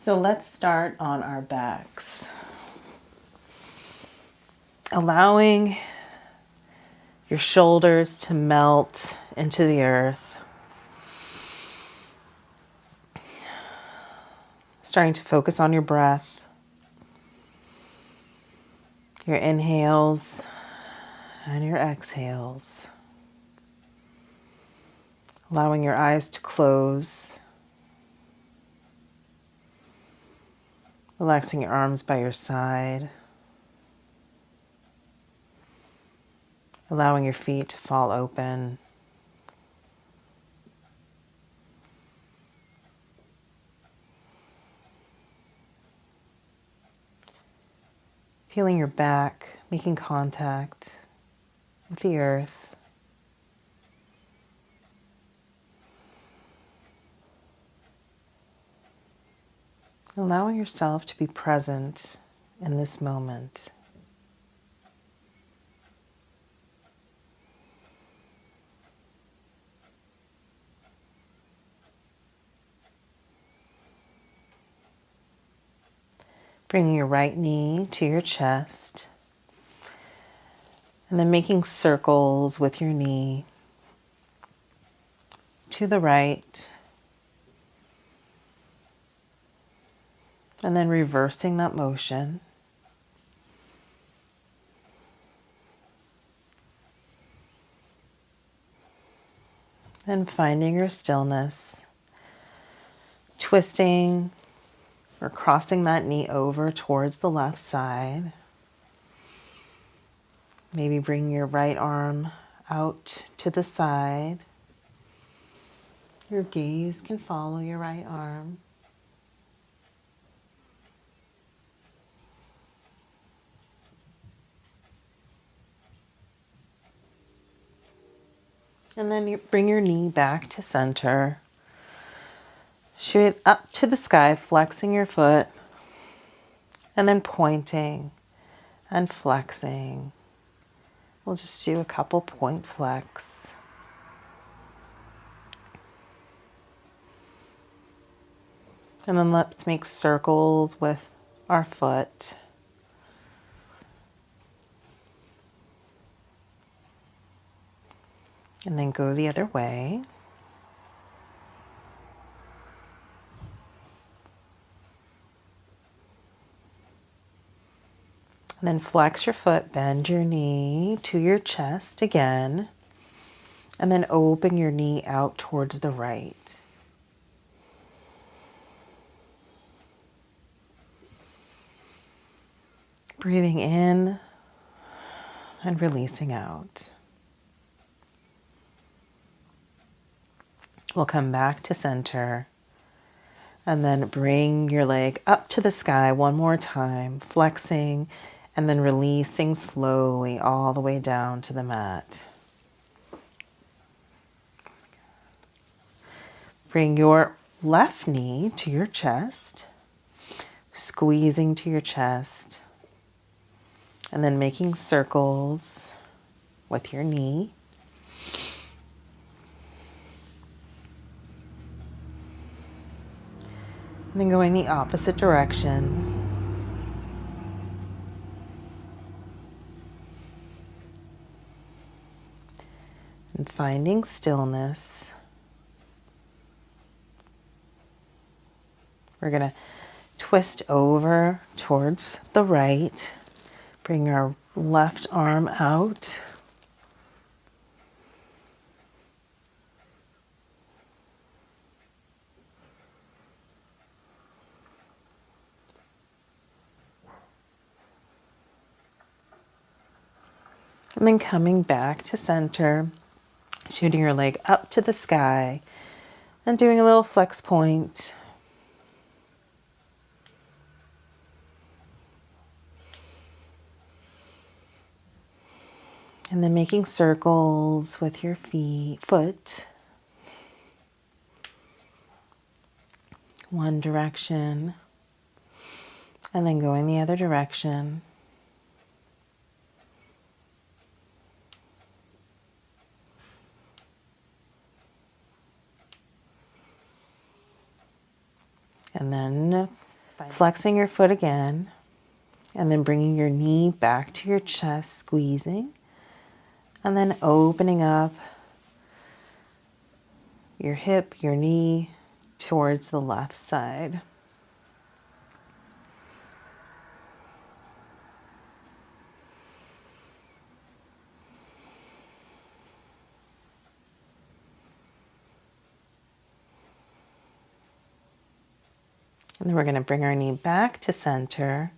So let's start on our backs. Allowing your shoulders to melt into the earth. Starting to focus on your breath. Your inhales and your exhales. Allowing your eyes to close. Relaxing your arms by your side. Allowing your feet to fall open. Feeling your back making contact with the earth. Allowing yourself to be present in this moment. Bringing your right knee to your chest. And then making circles with your knee to the right. And then reversing that motion. And finding your stillness. Twisting or crossing that knee over towards the left side. Maybe bring your right arm out to the side. Your gaze can follow your right arm. And then you bring your knee back to center. Shoot it up to the sky, flexing your foot. And then pointing and flexing. We'll just do a couple point flex. And then let's make circles with our foot. And then go the other way. And then flex your foot, bend your knee to your chest again. And then open your knee out towards the right. Breathing in and releasing out. We'll come back to center. And then bring your leg up to the sky one more time, flexing and then releasing slowly all the way down to the mat. Bring your left knee to your chest, squeezing to your chest, and then making circles with your knee. And then going the opposite direction. And finding stillness. We're going to twist over towards the right. Bring our left arm out. And then coming back to center, shooting your leg up to the sky and doing a little flex point. And then making circles with your foot. One direction. And then going the other direction. And then Flexing your foot again, and then bringing your knee back to your chest, squeezing, and then opening up your hip, your knee towards the left side. And then we're going to bring our knee back to center.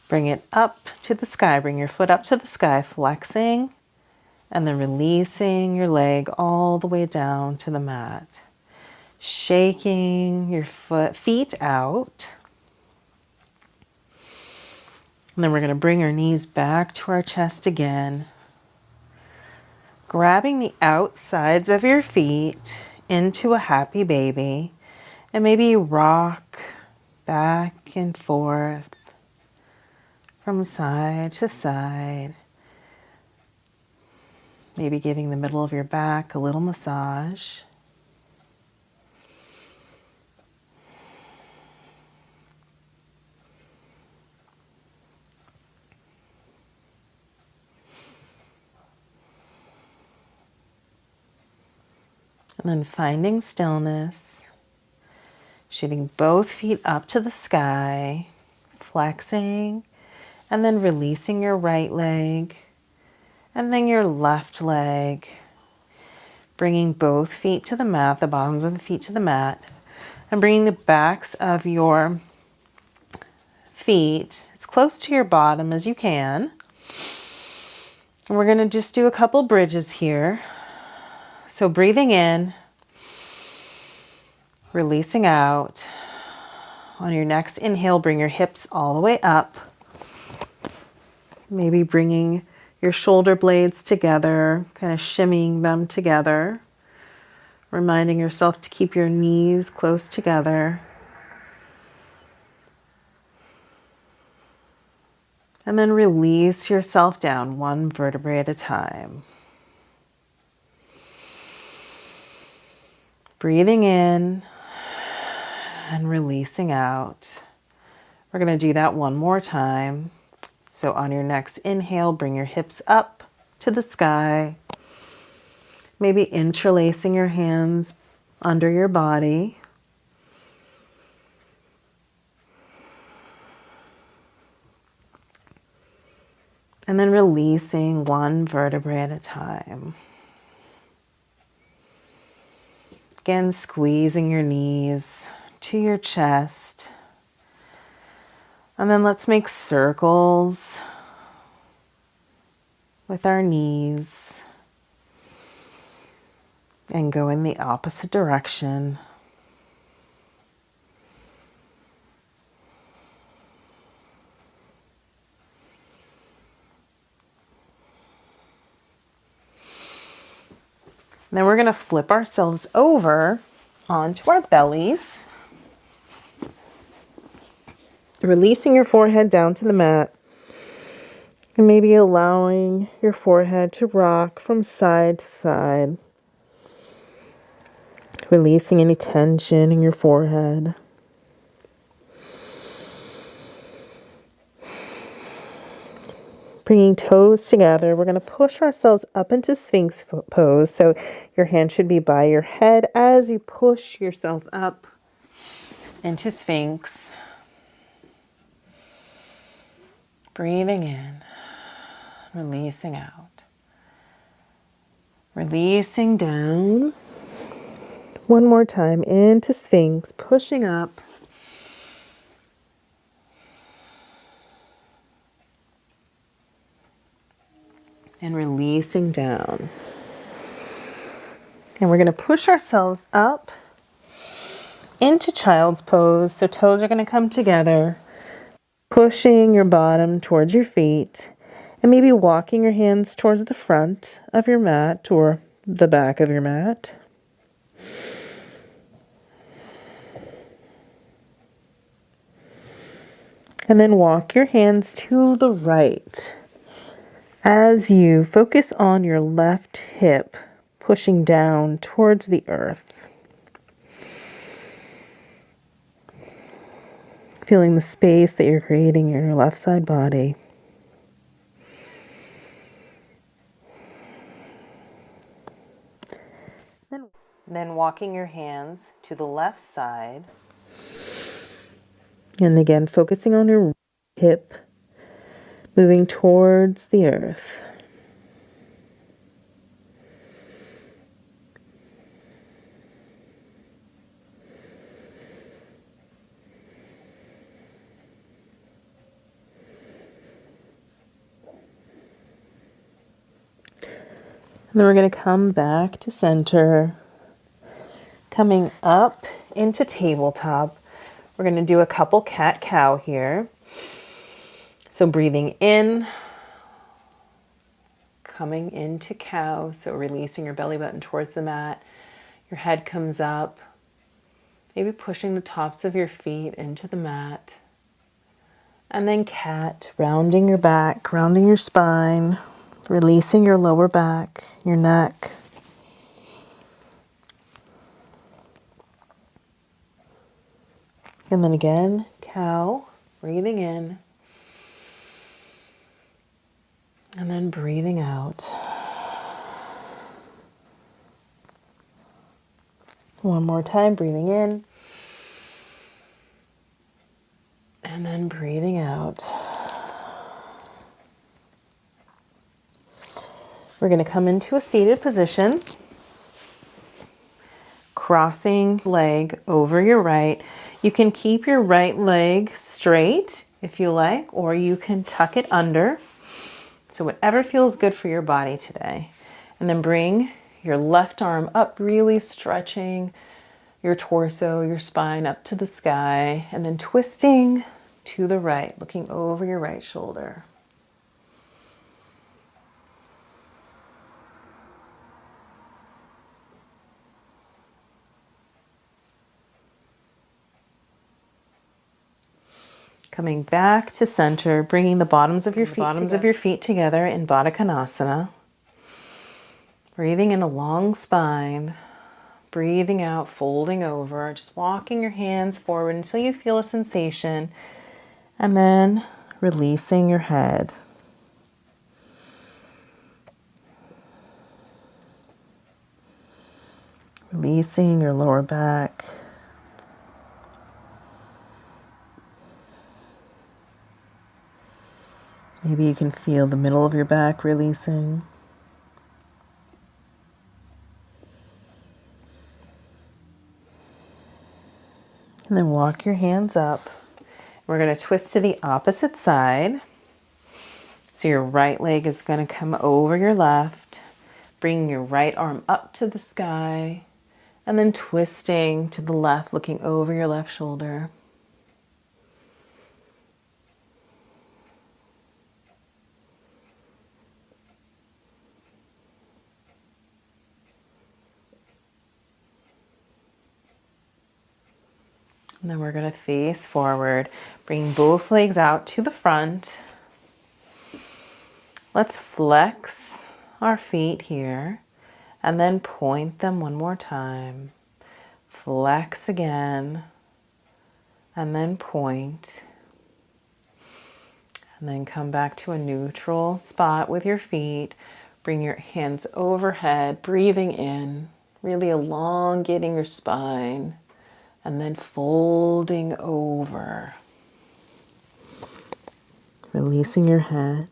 Bring it up to the sky. Bring your foot up to the sky, flexing, and then releasing your leg all the way down to the mat. Shaking your feet out. And then we're going to bring our knees back to our chest again. Grabbing the outsides of your feet into a happy baby. And maybe rock back and forth from side to side. Maybe giving the middle of your back a little massage. And then finding stillness. Shooting both feet up to the sky, flexing, and then releasing your right leg, and then your left leg. Bringing both feet to the mat, the bottoms of the feet to the mat, and bringing the backs of your feet as close to your bottom as you can. And we're going to just do a couple bridges here. So breathing in, releasing out. On your next inhale, bring your hips all the way up. Maybe bringing your shoulder blades together, kind of shimmying them together. Reminding yourself to keep your knees close together. And then release yourself down one vertebrae at a time. Breathing in and releasing out. We're going to do that one more time. So on your next inhale, bring your hips up to the sky. Maybe interlacing your hands under your body. And then releasing one vertebrae at a time. Again, squeezing your knees to your chest. And then let's make circles with our knees and go in the opposite direction. And then we're going to flip ourselves over onto our bellies. Releasing your forehead down to the mat. And maybe allowing your forehead to rock from side to side. Releasing any tension in your forehead. Bringing toes together, we're going to push ourselves up into Sphinx pose. So your hand should be by your head as you push yourself up into Sphinx. Breathing in, releasing out. Releasing down. One more time into Sphinx, pushing up. And releasing down. And we're going to push ourselves up into child's pose. So toes are going to come together, pushing your bottom towards your feet, and maybe walking your hands towards the front of your mat or the back of your mat. And then walk your hands to the right. As you focus on your left hip, pushing down towards the earth. Feeling the space that you're creating in your left side body. Then walking your hands to the left side. And again, focusing on your hip, moving towards the earth. And then we're going to come back to center, coming up into tabletop. We're going to do a couple cat-cow here. So breathing in, coming into cow, so releasing your belly button towards the mat. Your head comes up, maybe pushing the tops of your feet into the mat. And then cat, rounding your back, rounding your spine, releasing your lower back, your neck. And then again, cow, breathing in. And then breathing out. One more time, breathing in. And then breathing out. We're going to come into a seated position. Crossing leg over your right. You can keep your right leg straight if you like, or you can tuck it under. So whatever feels good for your body today. And then bring your left arm up, really stretching your torso, your spine up to the sky, and then twisting to the right, looking over your right shoulder. Coming back to center, bringing the bottoms of your feet together in Baddha Konasana. Breathing in a long spine, breathing out, folding over, just walking your hands forward until you feel a sensation, and then releasing your head. Releasing your lower back. Maybe you can feel the middle of your back releasing. And then walk your hands up. We're going to twist to the opposite side. So your right leg is going to come over your left, bringing your right arm up to the sky, and then twisting to the left, looking over your left shoulder. And then we're going to face forward, bring both legs out to the front. Let's flex our feet here and then point them one more time. Flex again and then point. And then come back to a neutral spot with your feet. Bring your hands overhead, breathing in, really elongating your spine. And then folding over. Releasing your head.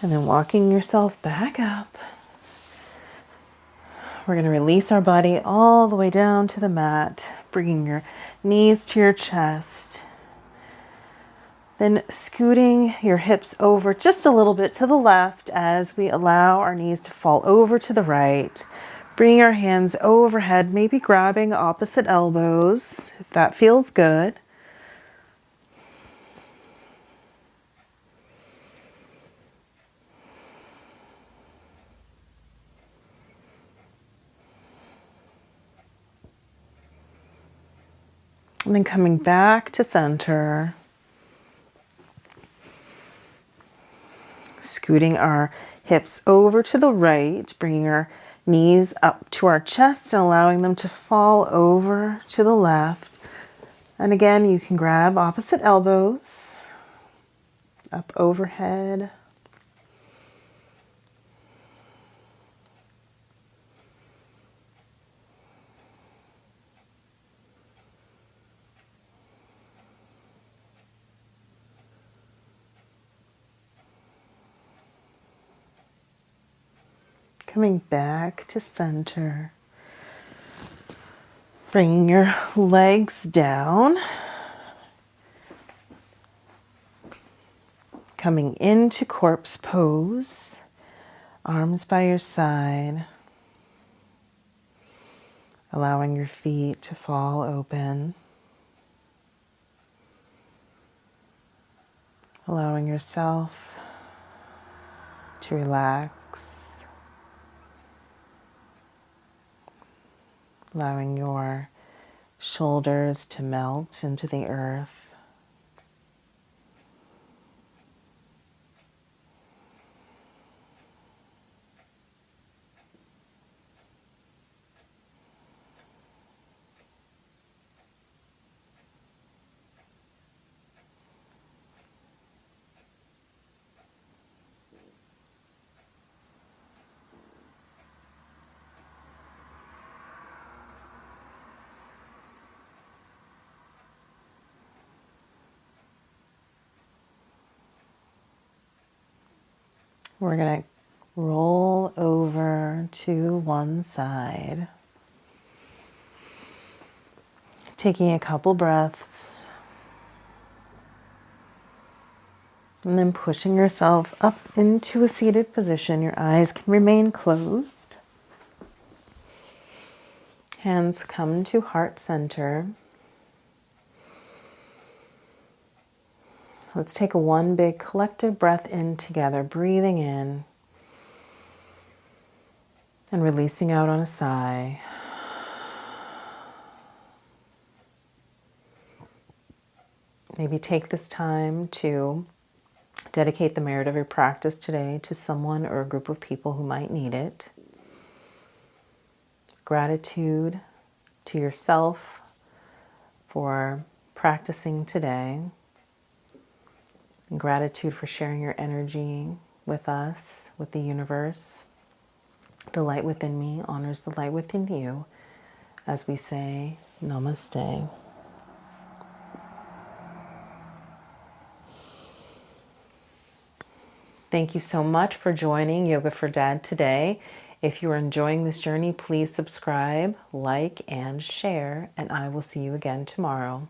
And then walking yourself back up. We're going to release our body all the way down to the mat, bringing your knees to your chest. Then scooting your hips over just a little bit to the left as we allow our knees to fall over to the right. Bring our hands overhead, maybe grabbing opposite elbows, if that feels good. And then coming back to center. scooting our hips over to the right, bringing our knees up to our chest and allowing them to fall over to the left. And again, you can grab opposite elbows up overhead. Coming back to center. Bringing your legs down. Coming into corpse pose. Arms by your side. Allowing your feet to fall open. Allowing yourself to relax. Allowing your shoulders to melt into the earth. We're going to roll over to one side. Taking a couple breaths. And then pushing yourself up into a seated position. Your eyes can remain closed. Hands come to heart center. Let's take one big collective breath in together, breathing in and releasing out on a sigh. Maybe take this time to dedicate the merit of your practice today to someone or a group of people who might need it. Gratitude to yourself for practicing today. And gratitude for sharing your energy with us, with the universe. The light within me honors the light within you as we say namaste. Thank you so much for joining Yoga for Dad today. If you are enjoying this journey, please subscribe, like, and share, and I will see you again tomorrow.